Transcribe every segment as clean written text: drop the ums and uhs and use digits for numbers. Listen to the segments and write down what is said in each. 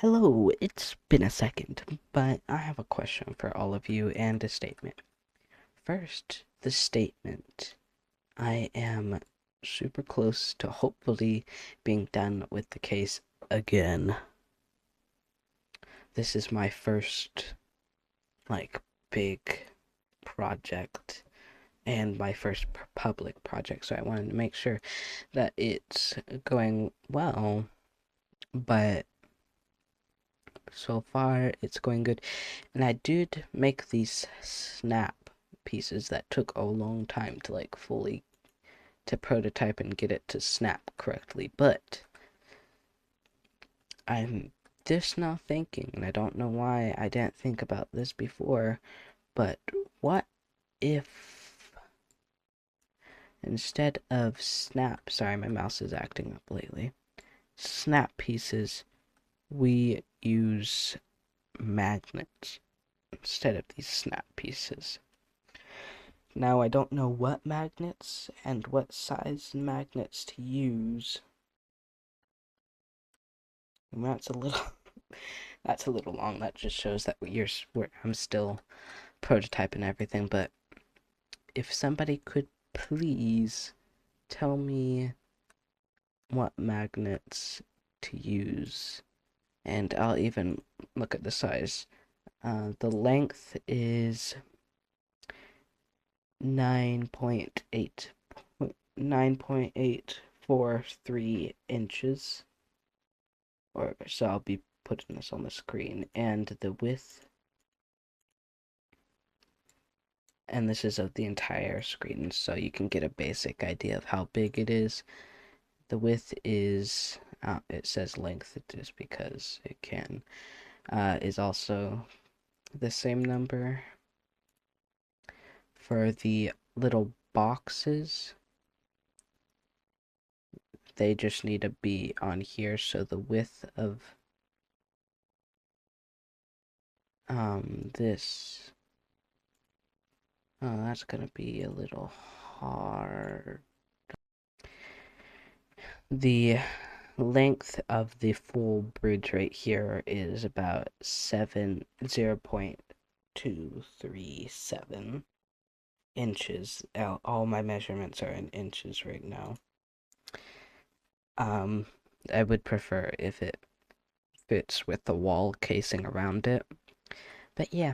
Hello, it's been a second, but I have a question for all of you and a statement. First, the statement. I am super close to hopefully being done with the case again. This is my first, big project and my first public project, so I wanted to make sure that it's going well, but so far it's going good. And I did make these snap pieces that took a long time to fully to prototype and get it to snap correctly, but I'm just now thinking, and I don't know why I didn't think about this before, but what if instead of sorry, my mouse is acting up lately, snap pieces, we use magnets instead of these snap pieces. Now, I don't know what magnets and what size magnets to use. And that's a little that's a little long. That just shows that I'm still prototyping everything, but if somebody could please tell me what magnets to use, and I'll even look at the size. The length is 9.843 inches, or so I'll be putting this on the screen, and the width, and this is of the entire screen, so you can get a basic idea of how big it is. The width is, it says length just because it can, is also the same number. For the little boxes, they just need to be on here, so the width of this, oh, that's gonna be a little hard. The length of the full bridge right here is about 0.237 inches. All my measurements are in inches right now. Um, I would prefer if it fits with the wall casing around it. But yeah,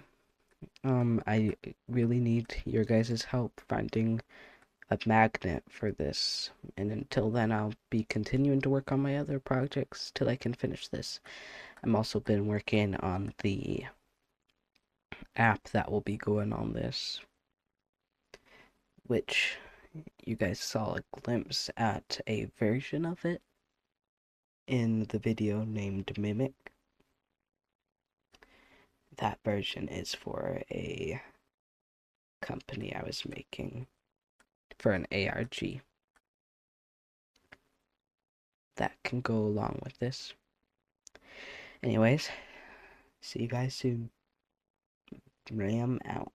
I really need your guys' help finding a magnet for this. And until then, I'll be continuing to work on my other projects till I can finish this. I'm also been working on the app that will be going on this, which you guys saw a glimpse at a version of it in the video named Mimic. That version is for a company I was making for an ARG that can go along with this. Anyways, see you guys soon. Ram out.